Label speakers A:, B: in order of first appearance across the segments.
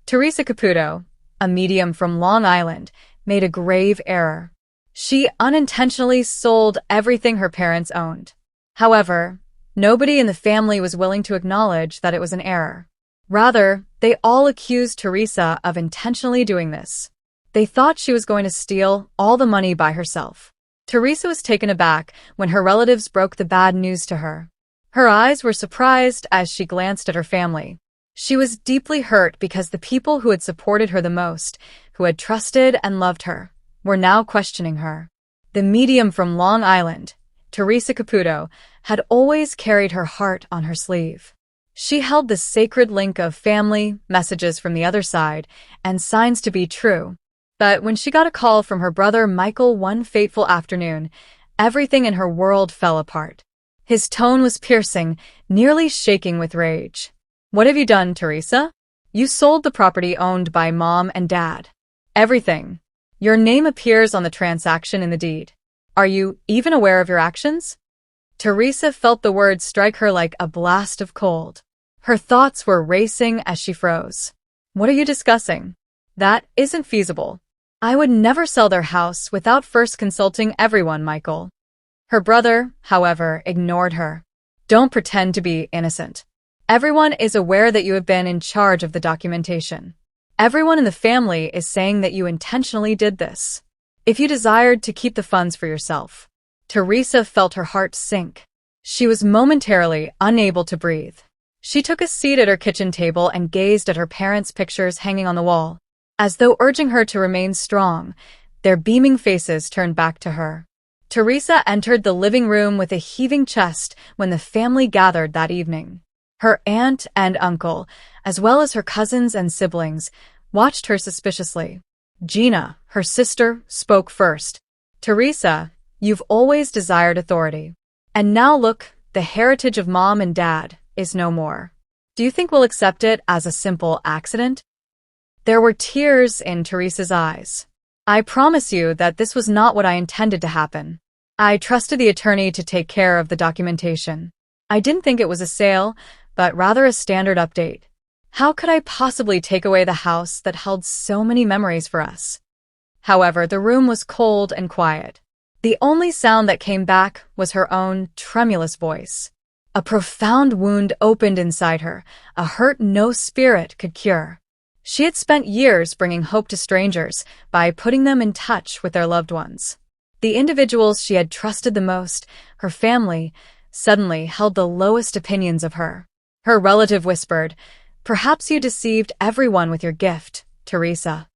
A: Theresa Caputo, a medium from Long Island, made a grave error. She unintentionally sold everything her parents owned. However, nobody in the family was willing to acknowledge that it was an error. Rather, they all accused Theresa of intentionally doing this. They thought she was going to steal all the money by herself. Theresa was taken aback when her relatives broke the bad news to her. Her eyes were surprised as she glanced at her family. She was deeply hurt because the people who had supported her the most, who had trusted and loved her, were now questioning her. The medium from Long Island, Theresa Caputo, had always carried her heart on her sleeve. She held the sacred link of family, messages from the other side, and signs to be true. But when she got a call from her brother Michael one fateful afternoon, everything in her world fell apart. His tone was piercing, nearly shaking with rage. "What have you done, Theresa? You sold the property owned by Mom and Dad. Everything. Your name appears on the transaction in the deed. Are you even aware of your actions?" Theresa felt the words strike her like a blast of cold. Her thoughts were racing as she froze. "What are you discussing? That isn't feasible. I would never sell their house without first consulting everyone, Michael." Her brother, however, ignored her. "Don't pretend to be innocent. Everyone is aware that you have been in charge of the documentation. Everyone in the family is saying that you intentionally did this. If you desired to keep the funds for yourself." Theresa felt her heart sink. She was momentarily unable to breathe. She took a seat at her kitchen table and gazed at her parents' pictures hanging on the wall. As though urging her to remain strong, their beaming faces turned back to her. Theresa entered the living room with a heaving chest when the family gathered that evening. Her aunt and uncle, as well as her cousins and siblings, watched her suspiciously. Gina, her sister, spoke first. "Theresa, you've always desired authority. And now look, the heritage of Mom and Dad is no more. Do you think we'll accept it as a simple accident?" There were tears in Theresa's eyes. "I promise you that this was not what I intended to happen. I trusted the attorney to take care of the documentation. I didn't think it was a sale, but rather a standard update. How could I possibly take away the house that held so many memories for us?" However, the room was cold and quiet. The only sound that came back was her own tremulous voice. A profound wound opened inside her, a hurt no spirit could cure. She had spent years bringing hope to strangers by putting them in touch with their loved ones. The individuals she had trusted the most, her family, suddenly held the lowest opinions of her. Her relative whispered, "Perhaps you deceived everyone with your gift, Theresa.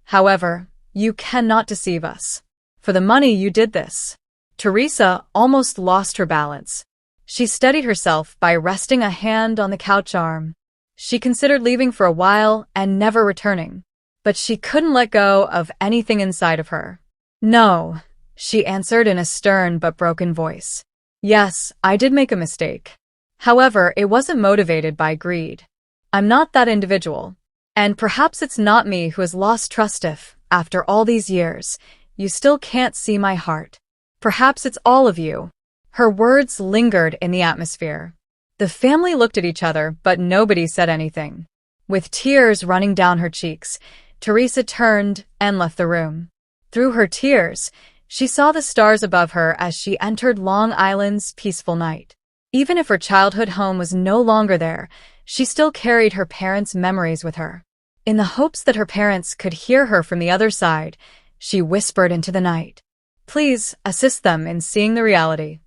A: However, you cannot deceive us. For the money you did this." Theresa almost lost her balance. She steadied herself by resting a hand on the couch arm. She considered leaving for a while and never returning. But she couldn't let go of anything inside of her. "No," she answered in a stern but broken voice. "Yes, I did make a mistake. However, it wasn't motivated by greed. I'm not that individual. And perhaps it's not me who has lost trust if, after all these years, you still can't see my heart. Perhaps it's all of you." Her words lingered in the atmosphere. The family looked at each other, but nobody said anything. With tears running down her cheeks, Theresa turned and left the room. Through her tears, she saw the stars above her as she entered Long Island's peaceful night. Even if her childhood home was no longer there, she still carried her parents' memories with her. In the hopes that her parents could hear her from the other side, she whispered into the night, "Please assist them in seeing the reality.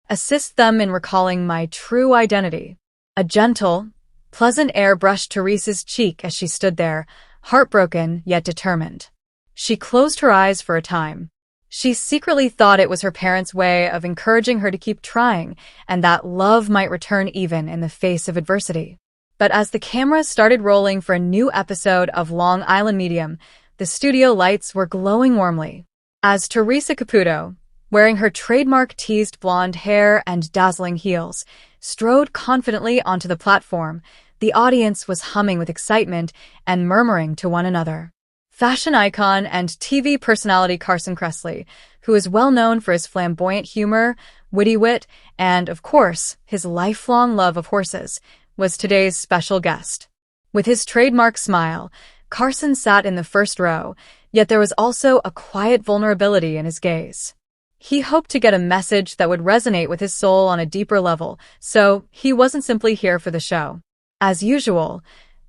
A: Assist them in recalling my true identity." A gentle, pleasant air brushed Theresa's cheek as she stood there, heartbroken yet determined. She closed her eyes for a time. She secretly thought it was her parents' way of encouraging her to keep trying and that love might return even in the face of adversity. But as the cameras started rolling for a new episode of Long Island Medium, the studio lights were glowing warmly. As Theresa Caputo, wearing her trademark teased blonde hair and dazzling heels, strode confidently onto the platform, the audience was humming with excitement and murmuring to one another. Fashion icon and TV personality Carson Kressley, who is well known for his flamboyant humor, witty wit, and, of course, his lifelong love of horses, was today's special guest. With his trademark smile, Carson sat in the first row, yet there was also a quiet vulnerability in his gaze. He hoped to get a message that would resonate with his soul on a deeper level, so he wasn't simply here for the show. As usual,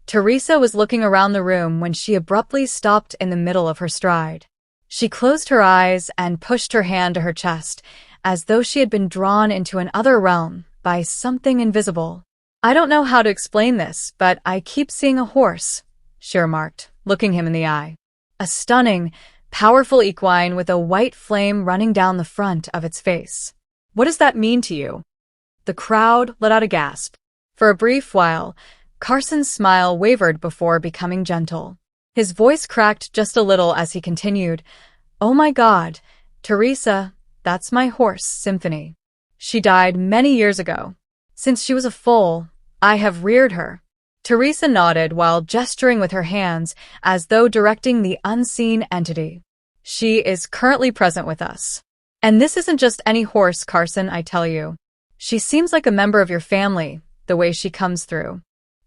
A: Theresa was looking around the room when she abruptly stopped in the middle of her stride. She closed her eyes and pushed her hand to her chest, as though she had been drawn into another realm by something invisible. "I don't know how to explain this, but I keep seeing a horse," she remarked, looking him in the eye. A stunning, powerful equine with a white flame running down the front of its face. "What does that mean to you?" The crowd let out a gasp. For a brief while, Carson's smile wavered before becoming gentle. His voice cracked just a little as he continued, "Oh my God, Theresa, that's my horse, Symphony. She died many years ago. Since she was a foal, I have reared her." Theresa nodded while gesturing with her hands as though directing the unseen entity. "She is currently present with us. And this isn't just any horse, Carson, I tell you. She seems like a member of your family, the way she comes through.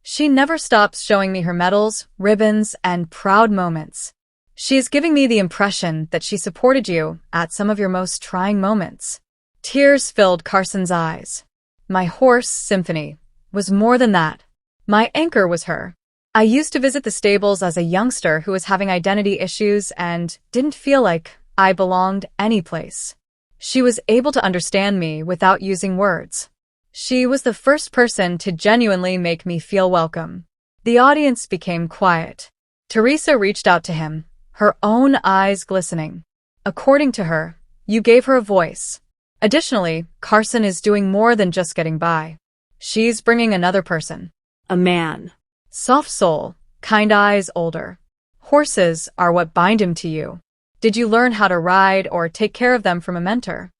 A: She never stops showing me her medals, ribbons, and proud moments. She is giving me the impression that she supported you at some of your most trying moments." Tears filled Carson's eyes. "My horse, Symphony, was more than that. My anchor was her. I used to visit the stables as a youngster who was having identity issues and didn't feel like I belonged anyplace. She was able to understand me without using words. She was the first person to genuinely make me feel welcome." The audience became quiet. Theresa reached out to him, her own eyes glistening. "According to her, you gave her a voice. Additionally, Carson is doing more than just getting by. She's bringing another person. A man. Soft soul, kind eyes, older. Horses are what bind him to you. Did you learn how to ride or take care of them from a mentor?"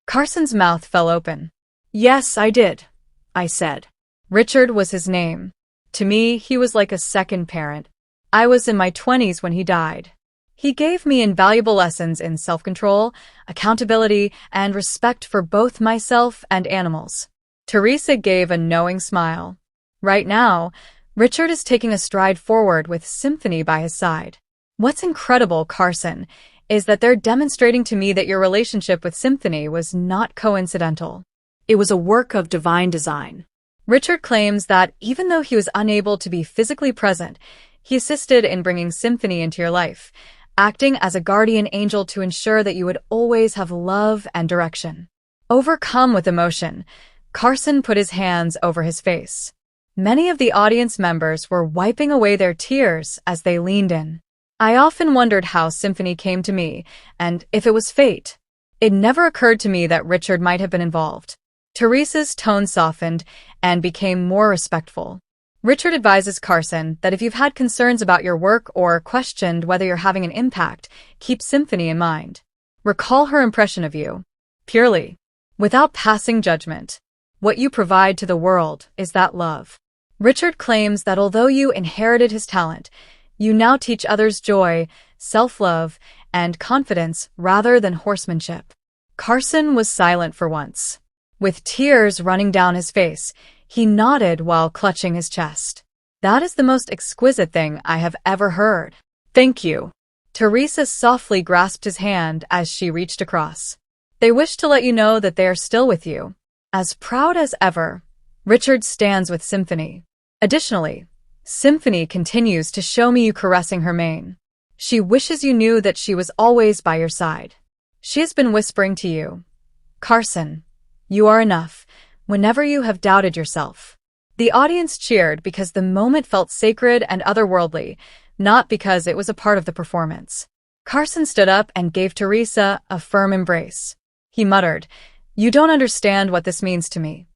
A: Carson's mouth fell open. "Yes, I did," I said. Richard was his name. To me, he was like a second parent. I was in my 20s when he died. He gave me invaluable lessons in self-control, accountability, and respect for both myself and animals. Theresa gave a knowing smile. Right now, Richard is taking a stride forward with Symphony by his side. What's incredible, Carson, is that they're demonstrating to me that your relationship with Symphony was not coincidental. It was a work of divine design. Richard claims that even though he was unable to be physically present, he assisted in bringing Symphony into your life, acting as a guardian angel to ensure that you would always have love and direction. Overcome with emotion, Carson put his hands over his face. Many of the audience members were wiping away their tears as they leaned in. I often wondered how Symphony came to me, and if it was fate. It never occurred to me that Richard might have been involved. Theresa's tone softened and became more respectful. Richard advises Carson that if you've had concerns about your work or questioned whether you're having an impact, keep Symphony in mind. Recall her impression of you. Purely. Without passing judgment. What you provide to the world is that love. Richard claims that although you inherited his talent, you now teach others joy, self-love, and confidence rather than horsemanship. Carson was silent for once. With tears running down his face, he nodded while clutching his chest. "That is the most exquisite thing I have ever heard. Thank you." Theresa softly grasped his hand as she reached across. "They wish to let you know that they are still with you. As proud as ever, Richard stands with Symphony. Additionally, Symphony continues to show me you caressing her mane. She wishes you knew that she was always by your side. She has been whispering to you, Carson, you are enough, whenever you have doubted yourself." The audience cheered because the moment felt sacred and otherworldly, not because it was a part of the performance. Carson stood up and gave Theresa a firm embrace. He muttered, "You don't understand what this means to me."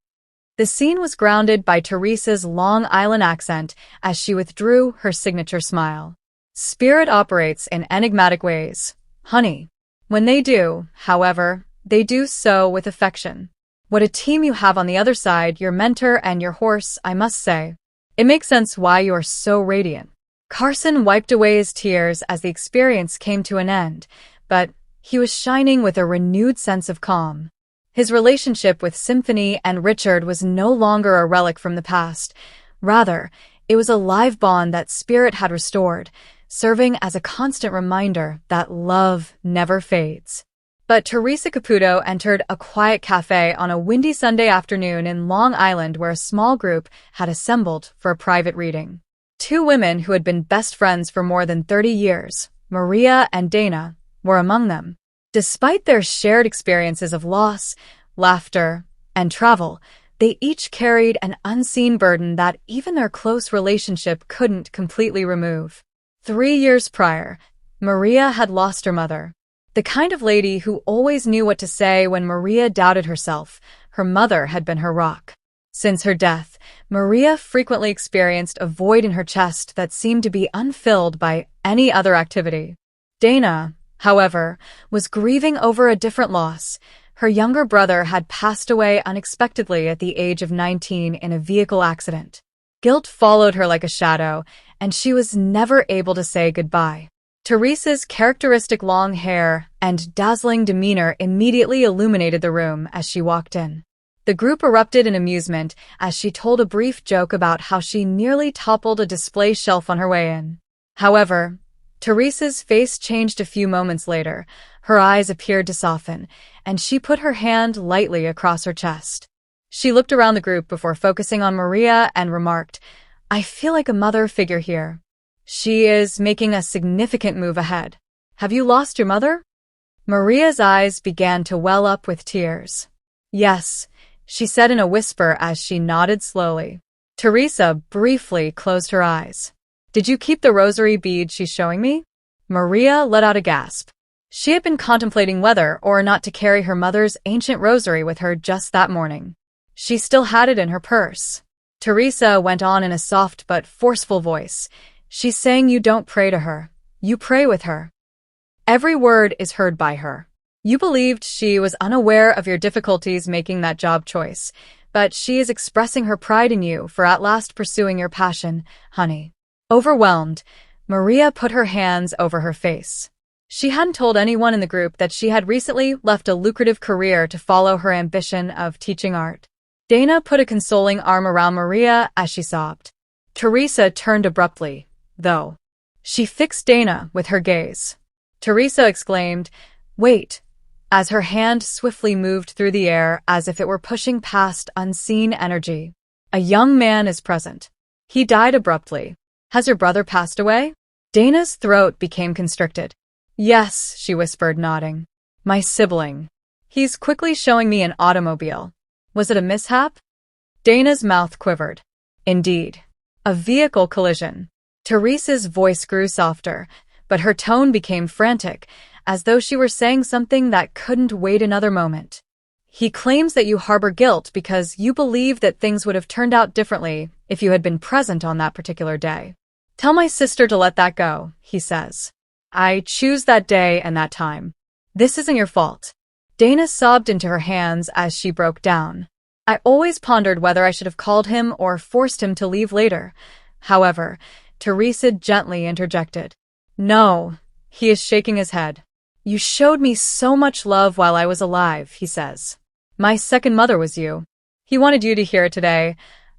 A: The scene was grounded by Theresa's Long Island accent as she withdrew her signature smile. Spirit operates in enigmatic ways, honey. When they do, however, they do so with affection. What a team you have on the other side, your mentor and your horse, I must say. It makes sense why you are so radiant. Carson wiped away his tears as the experience came to an end, but he was shining with a renewed sense of calm. His relationship with Symphony and Richard was no longer a relic from the past. Rather, It was a live bond that Spirit had restored, serving as a constant reminder that love never fades. But Theresa Caputo entered a quiet cafe on a windy Sunday afternoon in Long Island where a small group had assembled for a private reading. Two women who had been best friends for more than 30 years, Maria and Dana, were among them. Despite their shared experiences of loss, laughter, and travel, they each carried an unseen burden that even their close relationship couldn't completely remove. 3 years prior, Maria had lost her mother. The kind of lady who always knew what to say when Maria doubted herself. Her mother had been her rock. Since her death, Maria frequently experienced a void in her chest that seemed to be unfilled by any other activity. Dana, however, was grieving over a different loss. Her younger brother had passed away unexpectedly at the age of 19 in a vehicle accident. Guilt followed her like a shadow, and she was never able to say goodbye. Theresa's characteristic long hair and dazzling demeanor immediately illuminated the room as she walked in. The group erupted in amusement as she told a brief joke about how she nearly toppled a display shelf on her way in. However, Theresa's face changed a few moments later. Her eyes appeared to soften, and she put her hand lightly across her chest. She looked around the group before focusing on Maria and remarked, "I feel like a mother figure here. She is making a significant move ahead. Have you lost your mother?" Maria's eyes began to well up with tears. "Yes," she said in a whisper as she nodded slowly. Theresa briefly closed her eyes. "Did you keep the rosary bead she's showing me?" Maria let out a gasp. She had been contemplating whether or not to carry her mother's ancient rosary with her just that morning. She still had it in her purse. Theresa went on in a soft but forceful voice. "She's saying you don't pray to her. You pray with her. Every word is heard by her. You believed she was unaware of your difficulties making that job choice, but she is expressing her pride in you for at last pursuing your passion, honey." Overwhelmed, Maria put her hands over her face. She hadn't told anyone in the group that she had recently left a lucrative career to follow her ambition of teaching art. Dana put a consoling arm around Maria as she sobbed. Theresa turned abruptly, though. She fixed Dana with her gaze. Theresa exclaimed, "Wait," as her hand swiftly moved through the air as if it were pushing past unseen energy. "A young man is present. He died abruptly. Has your brother passed away?" Dana's throat became constricted. "Yes," she whispered, nodding. "My sibling. He's quickly showing me an automobile. Was it a mishap?" Dana's mouth quivered. "Indeed. A vehicle collision." Theresa's voice grew softer, but her tone became frantic, as though she were saying something that couldn't wait another moment. "He claims that you harbor guilt because you believe that things would have turned out differently if you had been present on that particular day. Tell my sister to let that go," he says. "I choose that day and that time. This isn't your fault." Dana sobbed into her hands as she broke down. "I always pondered whether I should have called him or forced him to leave later. However, Theresa gently interjected. "No," he is shaking his head. "You showed me so much love while I was alive," he says. "My second mother was you. He wanted you to hear it today.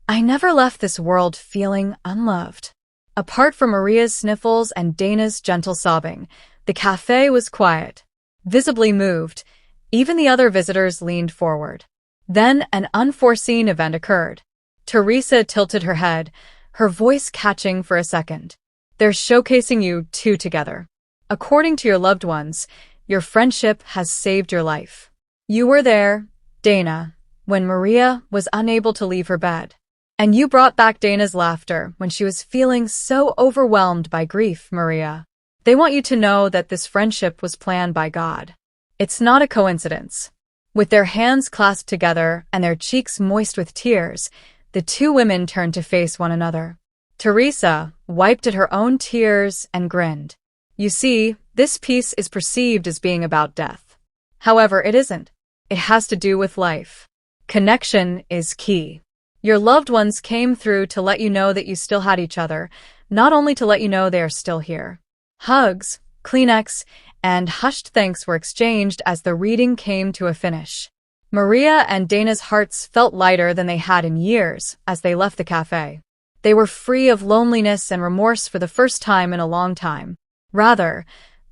A: I never left this world feeling unloved." Apart from Maria's sniffles and Dana's gentle sobbing, the cafe was quiet. Visibly moved, even the other visitors leaned forward. Then an unforeseen event occurred. Theresa tilted her head, her voice catching for a second. "They're showcasing you two together. According to your loved ones, your friendship has saved your life. You were there, Dana, when Maria was unable to leave her bed. And you brought back Dana's laughter when she was feeling so overwhelmed by grief, Maria. They want you to know that this friendship was planned by God. It's not a coincidence." With their hands clasped together and their cheeks moist with tears, the two women turned to face one another. Theresa wiped at her own tears and grinned. "You see, this piece is perceived as being about death. However, it isn't. It has to do with life. Connection is key. Your loved ones came through to let you know that you still had each other, not only to let you know they are still here." Hugs, Kleenex, and hushed thanks were exchanged as the reading came to a finish. Maria and Dana's hearts felt lighter than they had in years as they left the cafe. They were free of loneliness and remorse for the first time in a long time. Rather,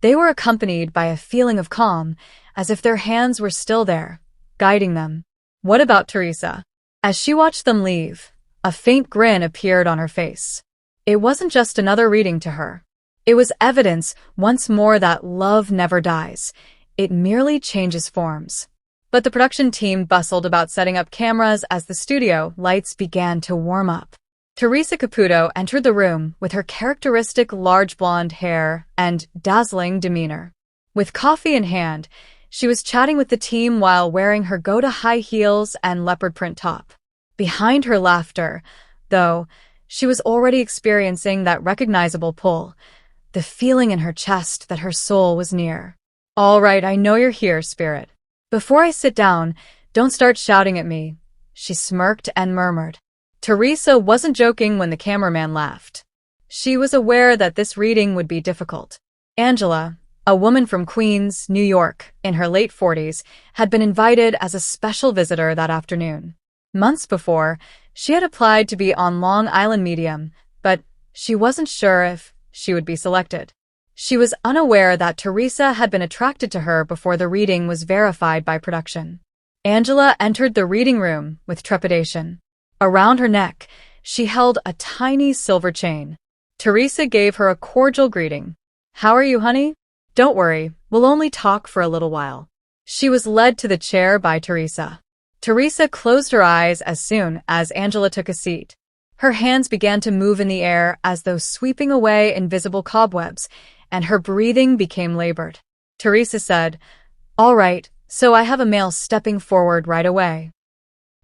A: they were accompanied by a feeling of calm, as if their hands were still there, guiding them. What about Theresa? As she watched them leave, a faint grin appeared on her face. It wasn't just another reading to her. It was evidence once more that love never dies. It merely changes forms. But the production team bustled about setting up cameras as the studio lights began to warm up. Theresa Caputo entered the room with her characteristic large blonde hair and dazzling demeanor. With coffee in hand, she was chatting with the team while wearing her go-to high heels and leopard print top. Behind her laughter, though, she was already experiencing that recognizable pull, the feeling in her chest that her soul was near. "All right, I know you're here, Spirit. Before I sit down, don't start shouting at me," she smirked and murmured. Theresa wasn't joking when the cameraman laughed. She was aware that this reading would be difficult. Angela, a woman from Queens, New York, in her late 40s, had been invited as a special visitor that afternoon. Months before, she had applied to be on Long Island Medium, but she wasn't sure if she would be selected. She was unaware that Theresa had been attracted to her before the reading was verified by production. Angela entered the reading room with trepidation. Around her neck, she held a tiny silver chain. Theresa gave her a cordial greeting. "How are you, honey? Don't worry, we'll only talk for a little while." She was led to the chair by Theresa. Theresa closed her eyes as soon as Angela took a seat. Her hands began to move in the air as though sweeping away invisible cobwebs, and her breathing became labored. Theresa said, "All right, so I have a male stepping forward right away.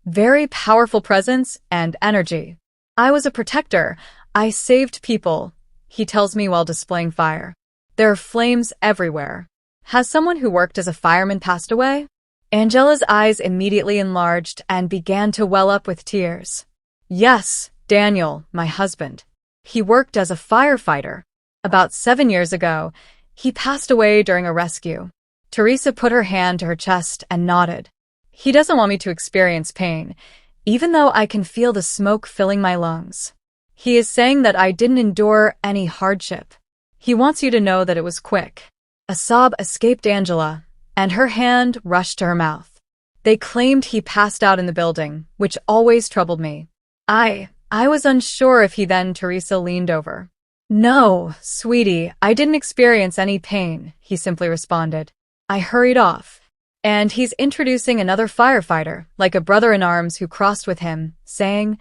A: Very powerful presence and energy. I was a protector. I saved people," he tells me while displaying fire. "There are flames everywhere. Has someone who worked as a fireman passed away?" Angela's eyes immediately enlarged and began to well up with tears. "Yes, Daniel, my husband. He worked as a firefighter. About 7 years ago, he passed away during a rescue." Theresa put her hand to her chest and nodded. "He doesn't want me to experience pain, even though I can feel the smoke filling my lungs. He is saying that I didn't endure any hardship. He wants you to know that it was quick." A sob escaped Angela, and her hand rushed to her mouth. "They claimed he passed out in the building, which always troubled me. I was unsure if he then." Theresa leaned over. "No, sweetie, I didn't experience any pain," he simply responded. "I hurried off. And he's introducing another firefighter, like a brother-in-arms who crossed with him, saying,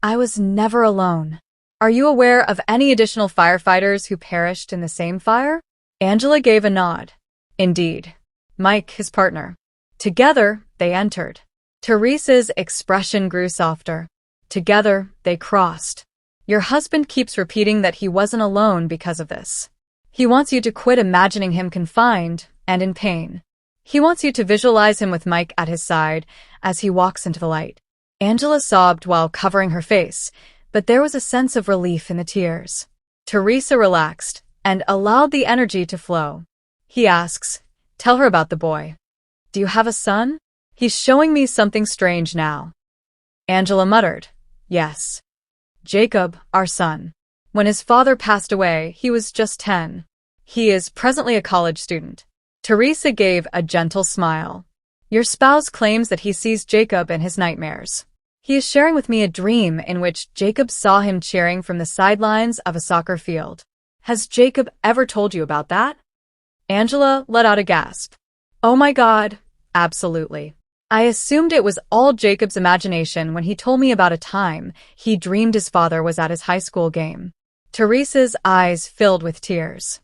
A: 'I was never alone.' Are you aware of any additional firefighters who perished in the same fire?" Angela gave a nod. "Indeed. Mike, his partner." Together, they entered. Theresa's expression grew softer. Together, they crossed. "Your husband keeps repeating that he wasn't alone because of this. He wants you to quit imagining him confined and in pain. He wants you to visualize him with Mike at his side as he walks into the light." Angela sobbed while covering her face, but there was a sense of relief in the tears. Theresa relaxed and allowed the energy to flow. He asks, "Tell her about the boy. Do you have a son? He's showing me something strange now." Angela muttered, "Yes. Jacob, our son. When his father passed away, he was just 10. He is presently a college student." Theresa gave a gentle smile. "Your spouse claims that he sees Jacob in his nightmares. He is sharing with me a dream in which Jacob saw him cheering from the sidelines of a soccer field. Has Jacob ever told you about that?" Angela let out a gasp. "Oh my God, absolutely. I assumed it was all Jacob's imagination when he told me about a time he dreamed his father was at his high school game." Theresa's eyes filled with tears.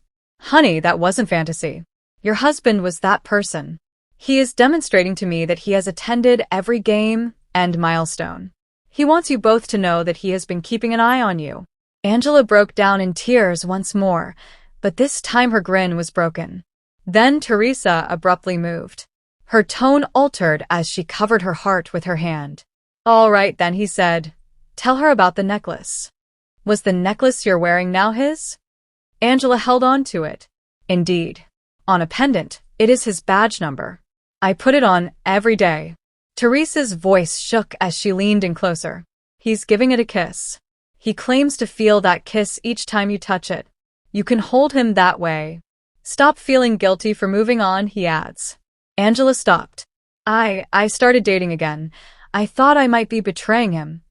A: "Honey, that wasn't fantasy. Your husband was that person. He is demonstrating to me that he has attended every game and milestone. He wants you both to know that he has been keeping an eye on you." Angela broke down in tears once more, but this time her grin was broken. Then Theresa abruptly moved. Her tone altered as she covered her heart with her hand. "All right then," he said. "Tell her about the necklace. Was the necklace you're wearing now his?" Angela held on to it. "Indeed. On a pendant, it is his badge number. I put it on every day." Theresa's voice shook as she leaned in closer. "He's giving it a kiss. He claims to feel that kiss each time you touch it. You can hold him that way. Stop feeling guilty for moving on, he adds. Angela stopped. I started dating again. I thought I might be betraying him.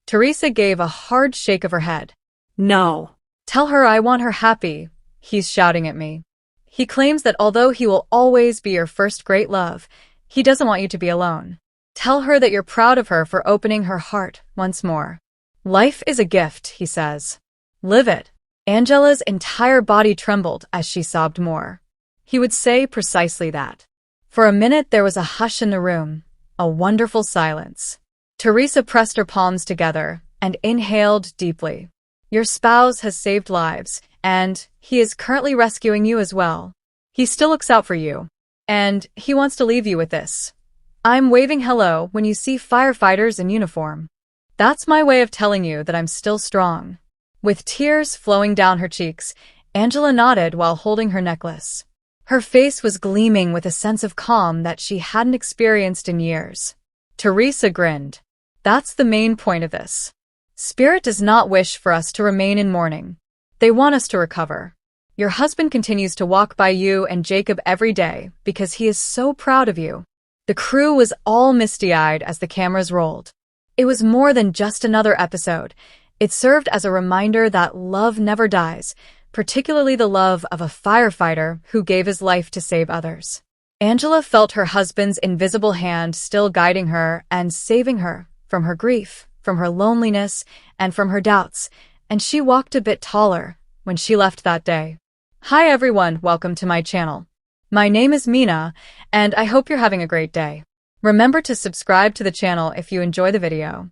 A: Theresa gave a hard shake of her head.
B: No.
A: Tell her I want her happy, he's shouting at me. He claims that although he will always be your first great love, he doesn't want you to be alone. Tell her that you're proud of her for opening her heart once more. Life is a gift, he says. Live it. Angela's entire body trembled as she sobbed more. He would say precisely that. For a minute there was a hush in the room, a wonderful silence. Theresa pressed her palms together and inhaled deeply. Your spouse has saved lives, and he is currently rescuing you as well. He still looks out for you, and he wants to leave you with this. I'm waving hello when you see firefighters in uniform. That's my way of telling you that I'm still strong. With tears flowing down her cheeks, Angela nodded while holding her necklace. Her face was gleaming with a sense of calm that she hadn't experienced in years. Theresa grinned. That's the main point of this. Spirit does not wish for us to remain in mourning. They want us to recover. Your husband continues to walk by you and Jacob every day because he is so proud of you. The crew was all misty-eyed as the cameras rolled. It was more than just another episode. It served as a reminder that love never dies, particularly the love of a firefighter who gave his life to save others. Angela felt her husband's invisible hand still guiding her and saving her from her grief, from her loneliness, and from her doubts, and she walked a bit taller when she left that day. Hi everyone, welcome to my channel. My name is Mina, and I hope you're having a great day. Remember to subscribe to the channel if you enjoy the video.